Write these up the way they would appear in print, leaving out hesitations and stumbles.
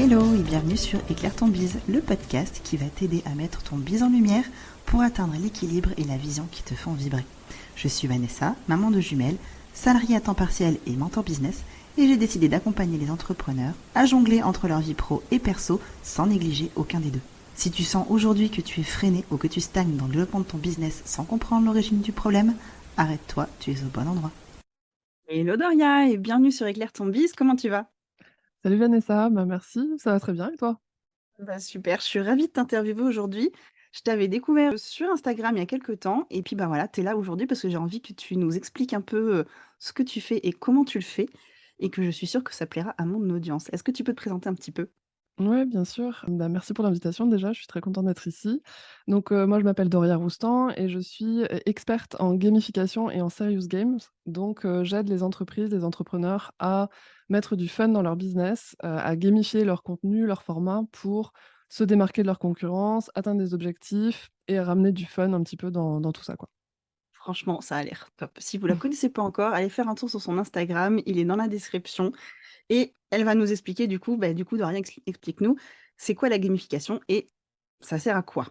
Hello et bienvenue sur Éclaire ton bise, le podcast qui va t'aider à mettre ton bise en lumière pour atteindre l'équilibre et la vision qui te font vibrer. Je suis Vanessa, maman de jumelles, salariée à temps partiel et mentor business, et j'ai décidé d'accompagner les entrepreneurs à jongler entre leur vie pro et perso sans négliger aucun des deux. Si tu sens aujourd'hui que tu es freiné ou que tu stagnes dans le développement de ton business sans comprendre l'origine du problème, arrête-toi, tu es au bon endroit. Hello Doria et bienvenue sur Éclaire ton bise, comment tu vas ? Salut Vanessa, merci, ça va très bien et toi? Bah super, je suis ravie de t'interviewer aujourd'hui. Je t'avais découvert sur Instagram il y a quelques temps et puis bah voilà, tu es là aujourd'hui parce que j'ai envie que tu nous expliques un peu ce que tu fais et comment tu le fais et que je suis sûre que ça plaira à mon audience. Est-ce que tu peux te présenter un petit peu? Ouais, bien sûr. Bah, merci pour l'invitation déjà, je suis très contente d'être ici. Donc, moi je m'appelle Doria Roustan et je suis, experte en gamification et en serious games. Donc, j'aide les entreprises, les entrepreneurs à mettre du fun dans leur business, à gamifier leur contenu, leur format pour se démarquer de leur concurrence, atteindre des objectifs et ramener du fun un petit peu dans tout ça, quoi. Franchement, ça a l'air top. Si vous la connaissez pas encore, allez faire un tour sur son Instagram, il est dans la description et elle va nous expliquer du coup Doria explique-nous, c'est quoi la gamification et ça sert à quoi?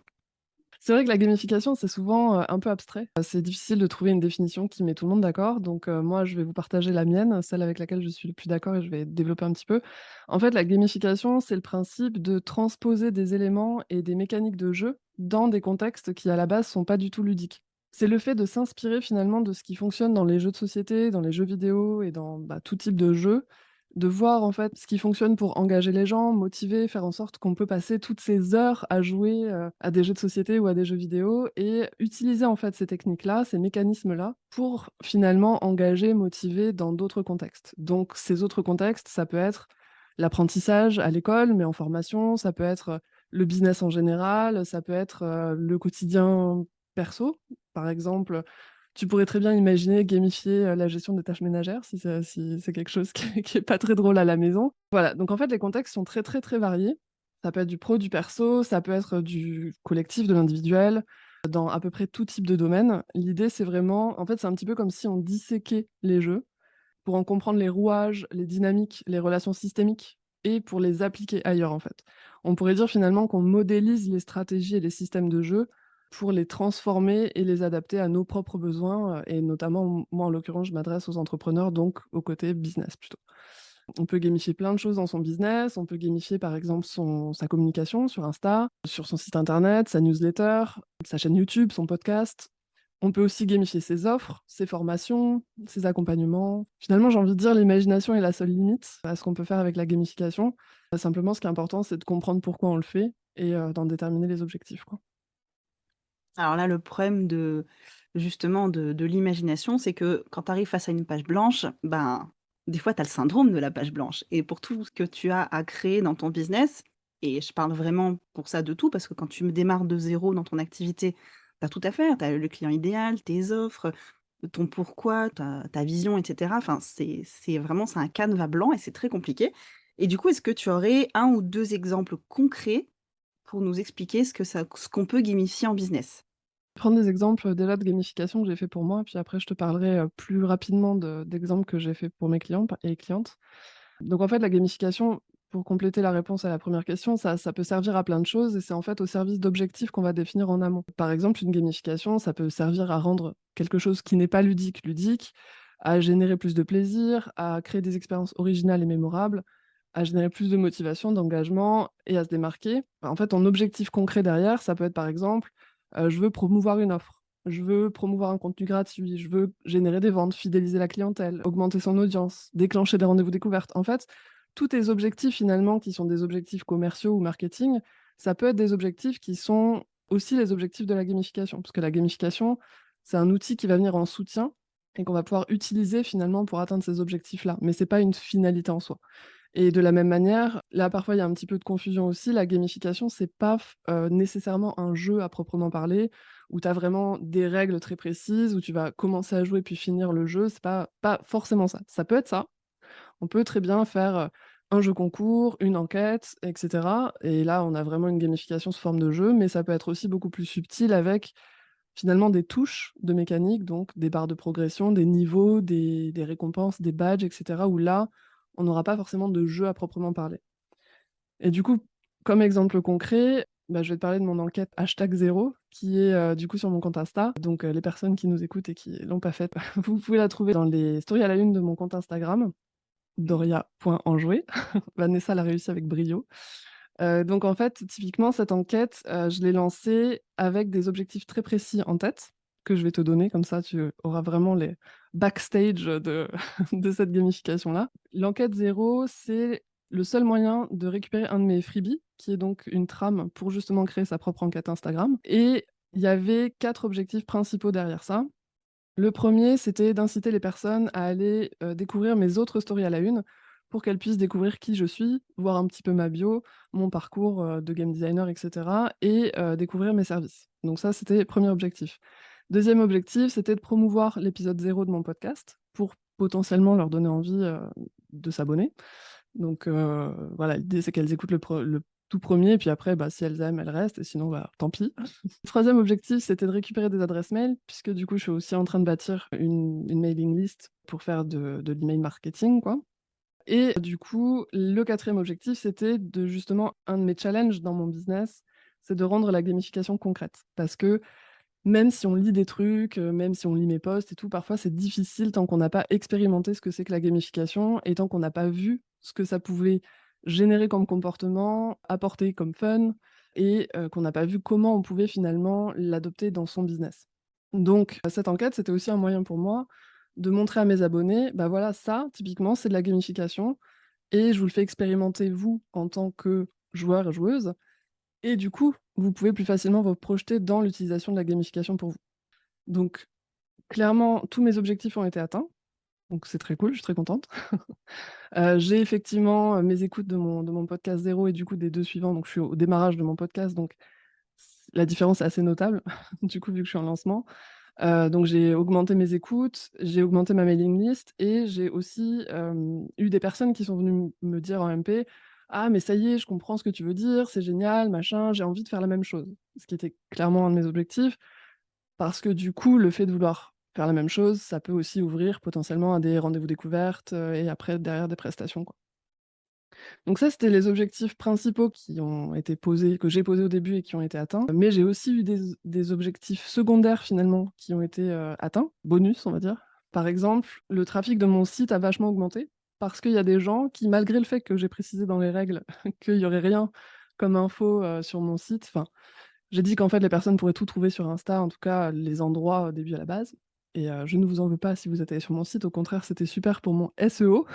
C'est vrai que la gamification, c'est souvent, un peu abstrait. C'est difficile de trouver une définition qui met tout le monde d'accord, donc moi, je vais vous partager la mienne, celle avec laquelle je suis le plus d'accord et je vais développer un petit peu. En fait, la gamification, c'est le principe de transposer des éléments et des mécaniques de jeu dans des contextes qui, à la base, sont pas du tout ludiques. C'est le fait de s'inspirer finalement de ce qui fonctionne dans les jeux de société, dans les jeux vidéo et dans, tout type de jeu, de voir en fait ce qui fonctionne pour engager les gens, motiver, faire en sorte qu'on peut passer toutes ces heures à jouer, à des jeux de société ou à des jeux vidéo et utiliser en fait ces techniques-là, ces mécanismes-là pour finalement engager, motiver dans d'autres contextes. Donc ces autres contextes, ça peut être l'apprentissage à l'école, mais en formation, ça peut être, le business en général, ça peut être, le quotidien perso. Par exemple, tu pourrais très bien imaginer gamifier, la gestion des tâches ménagères si c'est quelque chose qui est pas très drôle à la maison. Voilà, donc en fait, les contextes sont très, très, très variés. Ça peut être du pro, du perso, ça peut être, du collectif, de l'individuel, dans à peu près tout type de domaine. L'idée, c'est vraiment en fait, c'est un petit peu comme si on disséquait les jeux pour en comprendre les rouages, les dynamiques, les relations systémiques et pour les appliquer ailleurs, en fait. On pourrait dire finalement qu'on modélise les stratégies et les systèmes de jeu pour les transformer et les adapter à nos propres besoins, et notamment, moi, en l'occurrence, je m'adresse aux entrepreneurs, donc au côté business plutôt. On peut gamifier plein de choses dans son business, on peut gamifier, par exemple, sa communication sur Insta, sur son site internet, sa newsletter, sa chaîne YouTube, son podcast. On peut aussi gamifier ses offres, ses formations, ses accompagnements. Finalement, j'ai envie de dire l'imagination est la seule limite à ce qu'on peut faire avec la gamification. Simplement, ce qui est important, c'est de comprendre pourquoi on le fait et d'en déterminer les objectifs, quoi. Alors là, le problème de justement de l'imagination, c'est que quand tu arrives face à une page blanche, ben, des fois, tu as le syndrome de la page blanche et pour tout ce que tu as à créer dans ton business et je parle vraiment pour ça de tout parce que quand tu me démarres de zéro dans ton activité, tu as tout à faire. Tu as le client idéal, tes offres, ton pourquoi, ta vision et cetera. Enfin, c'est un canevas blanc et c'est très compliqué et du coup, est-ce que tu aurais un ou 2 exemples concrets pour nous expliquer ce qu'on peut gamifier en business? Prendre des exemples, déjà de gamification que j'ai fait pour moi, puis après je te parlerai, plus rapidement d'exemples que j'ai fait pour mes clients et clientes. Donc en fait, la gamification, pour compléter la réponse à la première question, ça peut servir à plein de choses et c'est en fait au service d'objectifs qu'on va définir en amont. Par exemple, une gamification, ça peut servir à rendre quelque chose qui n'est pas ludique, ludique, à générer plus de plaisir, à créer des expériences originales et mémorables, à générer plus de motivation, d'engagement et à se démarquer. En fait, ton objectif concret derrière, ça peut être par exemple, je veux promouvoir une offre, je veux promouvoir un contenu gratuit, je veux générer des ventes, fidéliser la clientèle, augmenter son audience, déclencher des rendez-vous découvertes. En fait, tous tes objectifs finalement qui sont des objectifs commerciaux ou marketing, ça peut être des objectifs qui sont aussi les objectifs de la gamification. Parce que la gamification, c'est un outil qui va venir en soutien et qu'on va pouvoir utiliser finalement pour atteindre ces objectifs-là. Mais c'est pas une finalité en soi. Et de la même manière, là, parfois, il y a un petit peu de confusion aussi. La gamification, c'est pas nécessairement un jeu à proprement parler, où tu as vraiment des règles très précises, où tu vas commencer à jouer puis finir le jeu. C'est pas forcément ça. Ça peut être ça. On peut très bien faire, un jeu concours, une enquête et cetera et là, on a vraiment une gamification sous forme de jeu, mais ça peut être aussi beaucoup plus subtil avec, finalement, des touches de mécanique, donc des barres de progression, des niveaux, des récompenses, des badges et cetera, où là, on n'aura pas forcément de jeu à proprement parler. Et du coup, comme exemple concret, bah, je vais te parler de mon enquête #0 qui est, du coup sur mon compte Insta. Donc, les personnes qui nous écoutent et qui l'ont pas faite, vous pouvez la trouver dans les stories à la une de mon compte Instagram, doria.enjoué. Vanessa l'a réussi avec brio. Donc en fait, typiquement cette enquête, je l'ai lancée avec des objectifs très précis en tête, que je vais te donner, comme ça tu auras vraiment les backstage de de cette gamification-là. L'enquête zéro, c'est le seul moyen de récupérer un de mes freebies, qui est donc une trame pour justement créer sa propre enquête Instagram, et il y avait 4 objectifs principaux derrière ça. Le premier, c'était d'inciter les personnes à aller, découvrir mes autres stories à la une, pour qu'elles puissent découvrir qui je suis, voir un petit peu ma bio, mon parcours, de game designer et cetera, et découvrir mes services. Donc ça, c'était le 1er objectif. Deuxième objectif, c'était de promouvoir l'épisode 0 de mon podcast, pour potentiellement leur donner envie, de s'abonner. Donc voilà, l'idée, c'est qu'elles écoutent le tout premier, et puis après, bah, si elles aiment, elles restent, et sinon, bah, tant pis. Troisième objectif, c'était de récupérer des adresses mail, puisque du coup, je suis aussi en train de bâtir une mailing list pour faire de l'email marketing, quoi. Et du coup, le quatrième objectif, c'était de justement un de mes challenges dans mon business, c'est de rendre la gamification concrète. Parce que même si on lit des trucs, même si on lit mes posts et tout, parfois c'est difficile tant qu'on n'a pas expérimenté ce que c'est que la gamification et tant qu'on n'a pas vu ce que ça pouvait générer comme comportement, apporter comme fun, et qu'on n'a pas vu comment on pouvait finalement l'adopter dans son business. Donc cette enquête, c'était aussi un moyen pour moi de montrer à mes abonnés: «Bah, voilà, ça typiquement, c'est de la gamification et je vous le fais expérimenter vous en tant que joueur et joueuse, et du coup, vous pouvez plus facilement vous projeter dans l'utilisation de la gamification pour vous». Donc clairement, tous mes objectifs ont été atteints, donc c'est très cool, je suis très contente. J'ai effectivement, mes écoutes de mon podcast zéro et du coup des 2 suivants, donc je suis au démarrage de mon podcast, donc la différence est assez notable, du coup, vu que je suis en lancement. Donc j'ai augmenté mes écoutes, j'ai augmenté ma mailing list, et j'ai aussi, eu des personnes qui sont venues me dire en MP: «Ah mais ça y est, je comprends ce que tu veux dire, c'est génial, machin, j'ai envie de faire la même chose». Ce qui était clairement un de mes objectifs, parce que du coup, le fait de vouloir faire la même chose, ça peut aussi ouvrir potentiellement à des rendez-vous découvertes, et après derrière des prestations, quoi. Donc ça, c'était les objectifs principaux qui ont été posés, que j'ai posés au début et qui ont été atteints. Mais j'ai aussi eu des objectifs secondaires finalement qui ont été, atteints, bonus on va dire. Par exemple, le trafic de mon site a vachement augmenté parce qu'il y a des gens qui, malgré le fait que j'ai précisé dans les règles qu'il y aurait rien comme info, sur mon site, enfin, j'ai dit qu'en fait les personnes pourraient tout trouver sur Insta, en tout cas les endroits au début à la base, et je ne vous en veux pas si vous êtes allés sur mon site, au contraire c'était super pour mon SEO.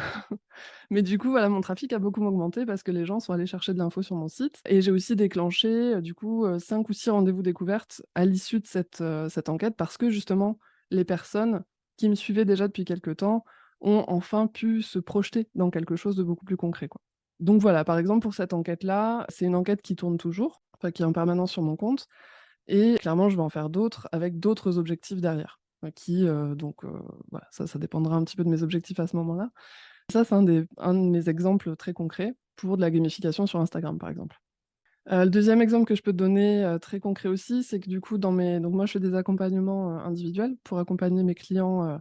Mais du coup, voilà, mon trafic a beaucoup augmenté parce que les gens sont allés chercher de l'info sur mon site, et j'ai aussi déclenché, du coup, 5 ou 6 rendez-vous découvertes à l'issue de cette enquête, parce que justement, les personnes qui me suivaient déjà depuis quelque temps ont enfin pu se projeter dans quelque chose de beaucoup plus concret, quoi. Donc voilà, par exemple, pour cette enquête-là, c'est une enquête qui tourne toujours, enfin qui est en permanence sur mon compte, et clairement, je vais en faire d'autres avec d'autres objectifs derrière, qui, donc voilà, ça dépendra un petit peu de mes objectifs à ce moment-là. Ça, c'est un de mes exemples très concrets pour de la gamification sur Instagram, par exemple. Le deuxième exemple que je peux te donner, très concret aussi, c'est que du coup donc moi je fais des accompagnements, individuels pour accompagner mes clients,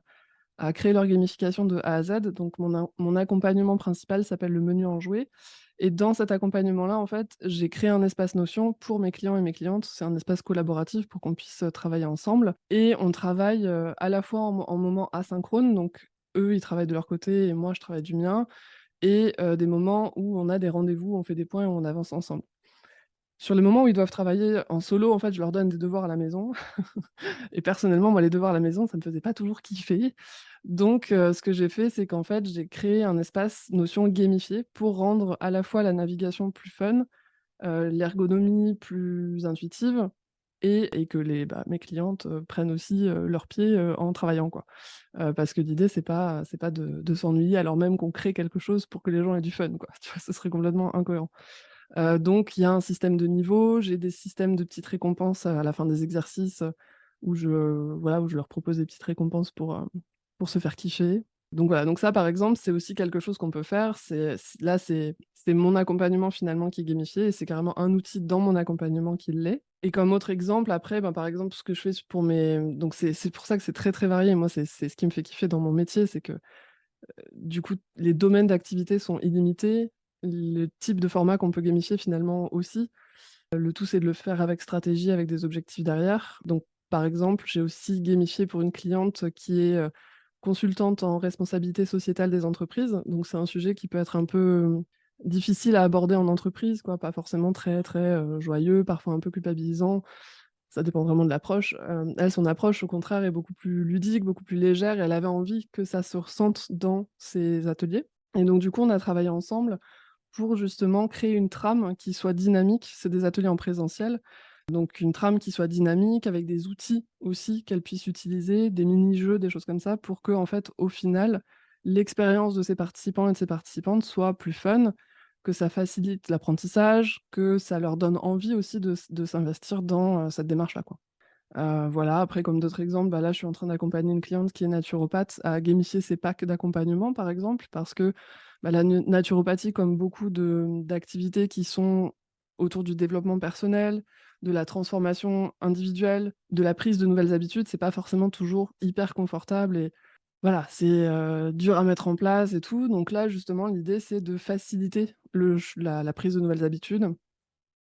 à créer leur gamification de A à Z. Donc mon accompagnement principal s'appelle le menu enjoué, et dans cet accompagnement-là, en fait, j'ai créé un espace Notion pour mes clients et mes clientes. C'est un espace collaboratif pour qu'on puisse, travailler ensemble, et on travaille, à la fois en moment asynchrone, donc eux, ils travaillent de leur côté et moi je travaille du mien, et des moments où on a des rendez-vous, on fait des points et on avance ensemble. Sur les moments où ils doivent travailler en solo, en fait, je leur donne des devoirs à la maison. Et personnellement, moi, les devoirs à la maison, ça me faisait pas toujours kiffer. Donc ce que j'ai fait, c'est qu'en fait, j'ai créé un espace Notion gamifié pour rendre à la fois la navigation plus fun, l'ergonomie plus intuitive, et que mes clientes, prennent aussi, leurs pieds, en travaillant, quoi. Parce que l'idée, c'est pas de s'ennuyer alors même qu'on crée quelque chose pour que les gens aient du fun, quoi. Tu vois? Ce serait complètement incohérent. Donc il y a un système de niveaux, j'ai des systèmes de petites récompenses, à la fin des exercices, où voilà, où je leur propose des petites récompenses pour se faire kiffer. Donc voilà, donc ça, par exemple, c'est aussi quelque chose qu'on peut faire. C'est mon accompagnement finalement qui est gamifié, et c'est carrément un outil dans mon accompagnement qui l'est. Et comme autre exemple, après, ben, par exemple, ce que je fais pour mes donc c'est pour ça que c'est très, très varié. Moi, c'est ce qui me fait kiffer dans mon métier, c'est que, du coup, les domaines d'activité sont illimités. le type de format qu'on peut gamifier finalement aussi. Le tout, c'est de le faire avec stratégie, avec des objectifs derrière. Donc, par exemple, j'ai aussi gamifié pour une cliente qui est, consultante en responsabilité sociétale des entreprises. Donc c'est un sujet qui peut être un peu, difficile à aborder en entreprise, quoi, pas forcément très, très, joyeux, parfois un peu culpabilisant. Ça dépend vraiment de l'approche. Elle, son approche, au contraire, est beaucoup plus ludique, beaucoup plus légère et elle avait envie que ça se ressente dans ses ateliers et donc du coup, on a travaillé ensemble pour justement créer une trame qui soit dynamique. C'est des ateliers en présentiel, donc une trame qui soit dynamique avec des outils aussi qu'elle puisse utiliser, des mini-jeux, des choses comme ça pour que en fait, au final, l'expérience de ses participants et de ses participantes soit plus fun, que ça facilite l'apprentissage, que ça leur donne envie aussi de s'investir dans, cette démarche-là, quoi. Voilà, après comme d'autres exemples, bah, là, je suis en train d'accompagner une cliente qui est naturopathe à gamifier ses packs d'accompagnement, par exemple, parce que, bah, la naturopathie, comme beaucoup d'activités qui sont autour du développement personnel, de la transformation individuelle, de la prise de nouvelles habitudes, c'est pas forcément toujours hyper confortable et voilà, c'est, dur à mettre en place et tout. Donc là, justement, l'idée, c'est de faciliter le ch la prise de nouvelles habitudes,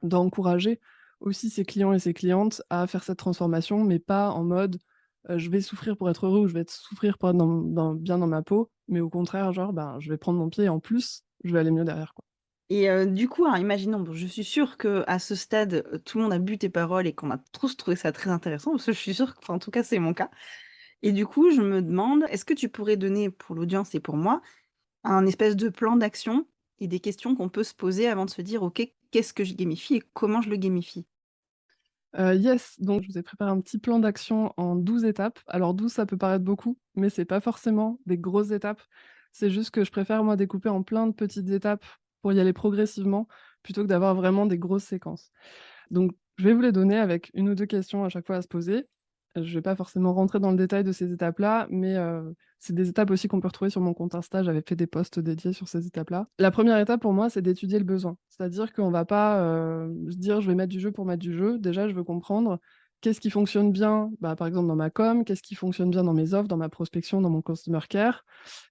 d'encourager aussi ses clients et ses clientes à faire cette transformation, mais pas en mode, je vais souffrir pour être heureux ou je vais être souffrir pour être bien dans ma peau, mais au contraire, genre, ben, je vais prendre mon pied et en plus, je vais aller mieux derrière, quoi. Et du coup, alors imaginons, bon, je suis sûre qu'à ce stade, tout le monde a bu tes paroles et qu'on a tous trouvé ça très intéressant, parce que je suis sûre que, enfin, en tout cas, c'est mon cas. Et du coup, je me demande, est-ce que tu pourrais donner, pour l'audience et pour moi, un espèce de plan d'action et des questions qu'on peut se poser avant de se dire: «OK, qu'est-ce que je gamifie et comment je le gamifie?» Yes, donc je vous ai préparé un petit plan d'action en 12 étapes. Alors 12, ça peut paraître beaucoup, mais c'est pas forcément des grosses étapes. C'est juste que je préfère, moi, découper en plein de petites étapes pour y aller progressivement, plutôt que d'avoir vraiment des grosses séquences. Donc, je vais vous les donner avec une ou 2 questions à chaque fois à se poser. Je vais pas forcément rentrer dans le détail de ces étapes-là, mais c'est des étapes aussi qu'on peut retrouver sur mon compte Insta. J'avais fait des posts dédiés sur ces étapes-là. La première étape pour moi, c'est d'étudier le besoin. C'est-à-dire qu'on va pas, se dire: «Je vais mettre du jeu pour mettre du jeu». Déjà, je veux comprendre qu'est-ce qui fonctionne bien, bah, par exemple dans ma com, qu'est-ce qui fonctionne bien dans mes offres, dans ma prospection, dans mon customer care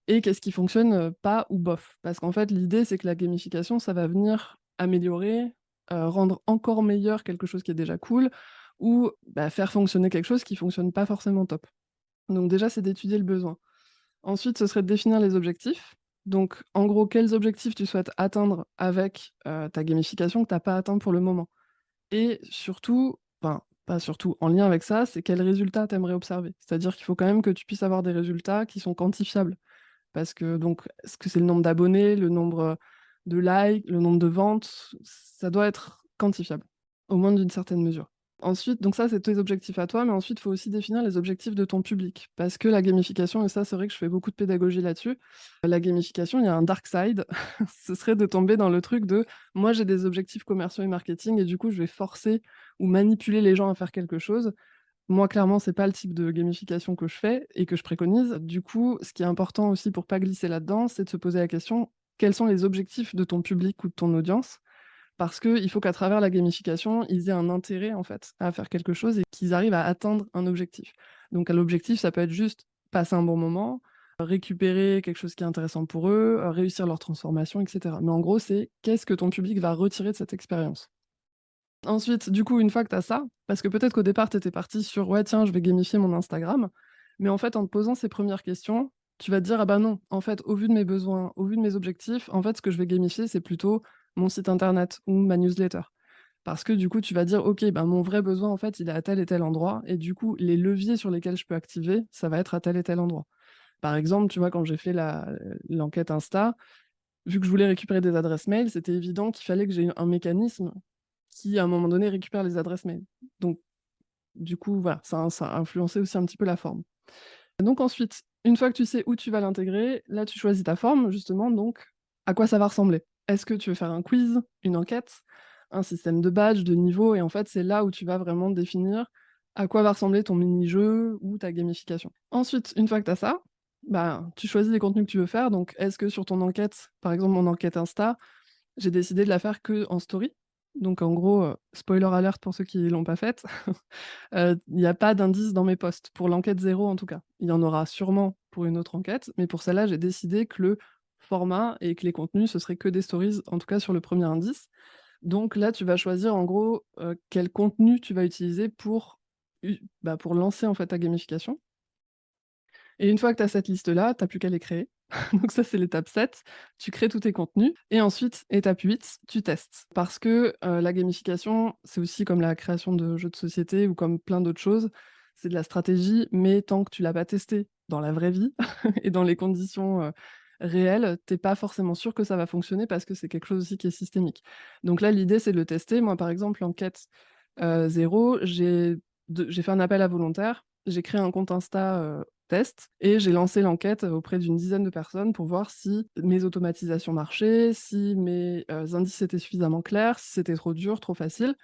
et qu'est-ce qui fonctionne, pas ou bof. Parce qu'en fait, l'idée, c'est que la gamification, ça va venir améliorer, rendre encore meilleur quelque chose qui est déjà cool ou, bah, faire fonctionner quelque chose qui fonctionne pas forcément top. Donc déjà, c'est d'étudier le besoin. Ensuite, ce serait de définir les objectifs. Donc en gros, quels objectifs tu souhaites atteindre avec, ta gamification que tu as pas atteint pour le moment? Et surtout, enfin, pas surtout, en lien avec ça, c'est quels résultats tu aimerais observer? C'est-à-dire qu'il faut quand même que tu puisses avoir des résultats qui sont quantifiables. Parce que donc, est-ce que c'est le nombre d'abonnés, le nombre, de likes, le nombre de ventes? Ça doit être quantifiable, au moins d'une certaine mesure. Ensuite donc ça, c'est tes objectifs à toi, mais ensuite, il faut aussi définir les objectifs de ton public. Parce que la gamification et ça, c'est vrai que je fais beaucoup de pédagogie là-dessus, la gamification, il y a un dark side, ce serait de tomber dans le truc de: «Moi, j'ai des objectifs commerciaux et marketing et du coup, je vais forcer ou manipuler les gens à faire quelque chose». Moi, clairement, c'est pas le type de gamification que je fais et que je préconise. Du coup, ce qui est important aussi pour pas glisser là-dedans, c'est de se poser la question: quels sont les objectifs de ton public ou de ton audience? Parce qu'il faut qu'à travers la gamification, ils aient un intérêt, en fait, à faire quelque chose et qu'ils arrivent à atteindre un objectif. Donc, l'objectif, ça peut être juste passer un bon moment, récupérer quelque chose qui est intéressant pour eux, réussir leur transformation, et cetera. Mais en gros, c'est qu'est-ce que ton public va retirer de cette expérience? Ensuite, du coup, une fois que tu as ça, parce que peut-être qu'au départ, tu étais parti sur: «Ouais, tiens, je vais gamifier mon Instagram», mais en fait, en te posant ces premières questions, tu vas te dire: «Ah bah non, en fait, au vu de mes besoins, au vu de mes objectifs, en fait, ce que je vais gamifier, c'est plutôt mon site internet ou ma newsletter». Parce que du coup, tu vas dire: «OK, ben, mon vrai besoin, en fait, il est à tel et tel endroit et du coup, les leviers sur lesquels je peux activer, ça va être à tel et tel endroit». Par exemple, tu vois, quand j'ai fait l'enquête Insta, vu que je voulais récupérer des adresses mail, c'était évident qu'il fallait que j'ai un mécanisme qui, à un moment donné, récupère les adresses mail. Donc du coup, voilà, ça a influencé aussi un petit peu la forme. Donc ensuite, une fois que tu sais où tu vas l'intégrer, là, tu choisis ta forme justement, donc à quoi ça va ressembler? Est-ce que tu veux faire un quiz, une enquête, un système de badge, de niveau? Et en fait, c'est là où tu vas vraiment définir à quoi va ressembler ton mini-jeu ou ta gamification. Ensuite, une fois que tu as ça, bah, tu choisis les contenus que tu veux faire. Donc est-ce que sur ton enquête, par exemple mon enquête Insta, j'ai décidé de la faire qu'en story. Donc en gros, spoiler alert pour ceux qui l'ont pas faite, il y a pas d'indice dans mes posts, pour l'enquête zéro en tout cas. Il y en aura sûrement pour une autre enquête, mais pour celle-là, j'ai décidé que le format et que les contenus, ce serait que des stories, en tout cas sur le premier indice. Donc là, tu vas choisir en gros, quel contenu tu vas utiliser pour lancer en fait ta gamification. Et une fois que tu as cette liste-là, tu as plus qu'à les créer. Donc ça, c'est l'étape 7. Tu crées tous tes contenus et ensuite, étape 8, tu testes. Parce que, la gamification, c'est aussi comme la création de jeux de société ou comme plein d'autres choses, c'est de la stratégie, mais tant que tu l'as pas testé dans la vraie vie et dans les conditions, réelles, tu pas forcément sûr que ça va fonctionner parce que c'est quelque chose aussi qui est systémique. Donc là, l'idée, c'est de le tester. Moi, par exemple, l'enquête, 0, j'ai fait un appel à volontaires, j'ai créé un compte Insta, test et j'ai lancé l'enquête auprès d'une dizaine de personnes pour voir si mes automatisations marchaient, si mes, indices étaient suffisamment clairs, si c'était trop dur, trop facile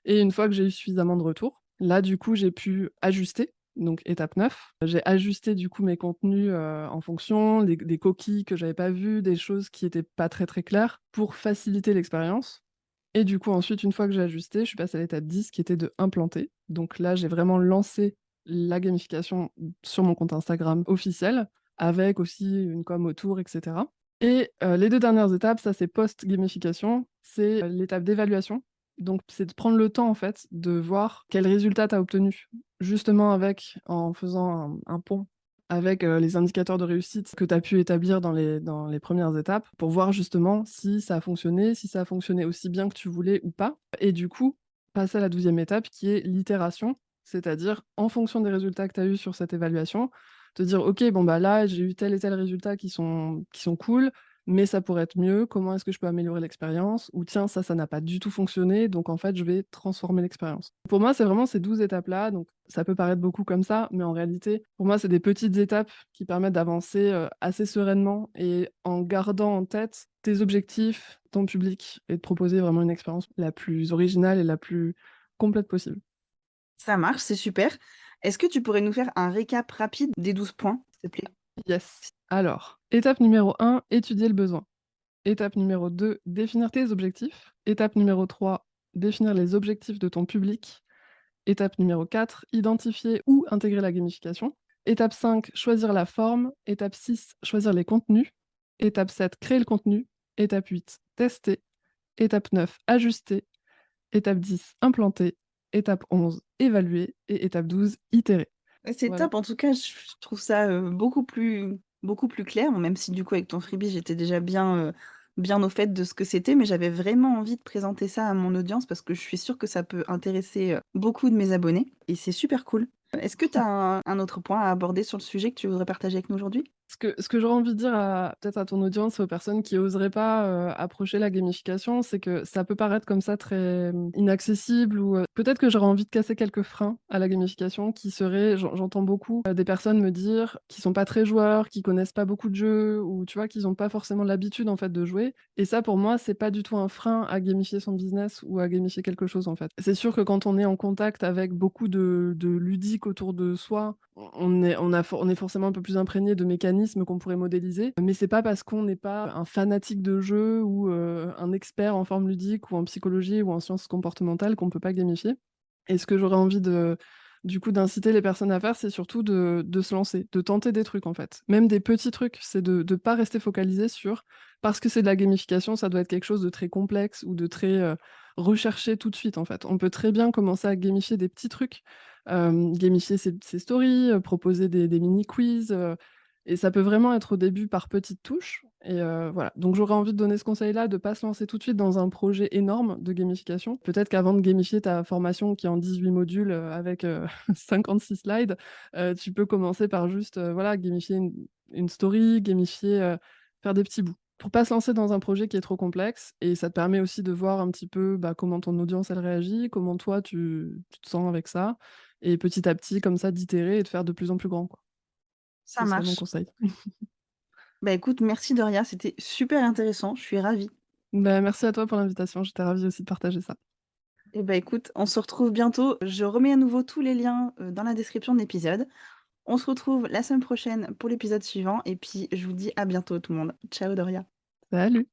et une fois que j'ai eu suffisamment de retours, là, du coup, j'ai pu ajuster, donc étape 9. J'ai ajusté, du coup, mes contenus, en fonction, des coquilles que j'avais pas vues, des choses qui étaient pas très, très claires pour faciliter l'expérience et du coup, ensuite, une fois que j'ai ajusté, je suis passée à l'étape 10 qui était de implanter. Donc là, j'ai vraiment lancé la gamification sur mon compte Instagram officiel, avec aussi une com autour et cetera et les 2 dernières étapes, ça c'est post-gamification, c'est, l'étape d'évaluation. Donc c'est de prendre le temps, en fait, de voir quel résultat tu as obtenu. Justement en faisant un pont avec, les indicateurs de réussite que tu as pu établir dans les premières étapes pour voir justement si ça a fonctionné, si ça a fonctionné aussi bien que tu voulais ou pas et du coup, passer à la 12e étape qui est l'itération, c'est-à-dire en fonction des résultats que tu as eus sur cette évaluation, te dire: «OK, bon, bah, là, j'ai eu tel et tel résultat qui sont cool, mais ça pourrait être mieux. Comment est-ce que je peux améliorer l'expérience?» ou «Tiens, ça n'a pas du tout fonctionné, donc en fait, je vais transformer l'expérience». Pour moi, c'est vraiment ces 12 étapes-là, donc ça peut paraître beaucoup comme ça, mais en réalité, pour moi, c'est des petites étapes qui permettent d'avancer, assez sereinement et en gardant en tête tes objectifs, ton public et de proposer vraiment une expérience la plus originale et la plus complète possible. Ça marche, c'est super. Est-ce que tu pourrais nous faire un récap rapide des 12 points, s'il te plaît? Yes. Alors, étape numéro 1, étudier le besoin. Étape numéro 2, définir tes objectifs. Étape numéro 3, définir les objectifs de ton public. Étape numéro 4, identifier ou intégrer la gamification. Étape 5, choisir la forme. Étape 6, choisir les contenus. Étape 7, créer le contenu. Étape 8, tester. Étape 9, ajuster. Étape 10, implanter. Étape 11, évaluer. Et étape 12, itérer. Ouais, c'est Voilà. top, en tout cas, je trouve ça, beaucoup plus clair, même si du coup avec ton freebie, j'étais déjà bien au fait de ce que c'était, mais j'avais vraiment envie de présenter ça à mon audience parce que je suis sûre que ça peut intéresser, beaucoup de mes abonnés et c'est super cool. Est-ce que tu as un autre point à aborder sur le sujet que tu voudrais partager avec nous aujourd'hui? Ce que j'aurais envie de dire à peut-être à ton audience et aux personnes qui oseraient pas, approcher la gamification, c'est que ça peut paraître comme ça très, inaccessible ou, peut-être que j'aurais envie de casser quelques freins à la gamification qui seraient j'entends beaucoup, des personnes me dire qui sont pas très joueurs, qui connaissent pas beaucoup de jeux ou tu vois, qu'ils ont pas forcément l'habitude en fait de jouer et ça pour moi, c'est pas du tout un frein à gamifier son business ou à gamifier quelque chose en fait. C'est sûr que quand on est en contact avec beaucoup de ludiques autour de soi, on est forcément un peu plus imprégné de mécanismes qu'on pourrait modéliser, mais c'est pas parce qu'on n'est pas un fanatique de jeu ou, un expert en forme ludique ou en psychologie ou en sciences comportementales qu'on peut pas gamifier et ce que j'aurais envie d'inciter les personnes à faire, c'est surtout de se lancer, de tenter des trucs, en fait. Même des petits trucs, c'est de pas rester focalisé sur parce que c'est de la gamification, ça doit être quelque chose de très complexe ou de très, recherché tout de suite, en fait. On peut très bien commencer à gamifier des petits trucs, gamifier ses stories, proposer des mini quiz, et ça peut vraiment être au début par petites touches et voilà. Donc j'aurais envie de donner ce conseil-là, de pas se lancer tout de suite dans un projet énorme de gamification. Peut-être qu'avant de gamifier ta formation qui est en 18 modules, avec, 56 slides, tu peux commencer par juste, voilà, gamifier une story, gamifier, faire des petits bouts. Pour pas se lancer dans un projet qui est trop complexe et ça te permet aussi de voir un petit peu, bah, comment ton audience elle réagit, comment toi tu te sens avec ça et petit à petit comme ça d'itérer et de faire de plus en plus grand, quoi. Ça Ce serait mon marche. conseil. Bah, écoute, merci Doria, c'était super intéressant, je suis ravie. Bah, merci à toi pour l'invitation, j'étais ravie aussi de partager ça. Et bah, écoute, on se retrouve bientôt. Je remets à nouveau tous les liens, dans la description de l'épisode. On se retrouve la semaine prochaine pour l'épisode suivant et puis je vous dis à bientôt tout le monde. Ciao Doria. Salut!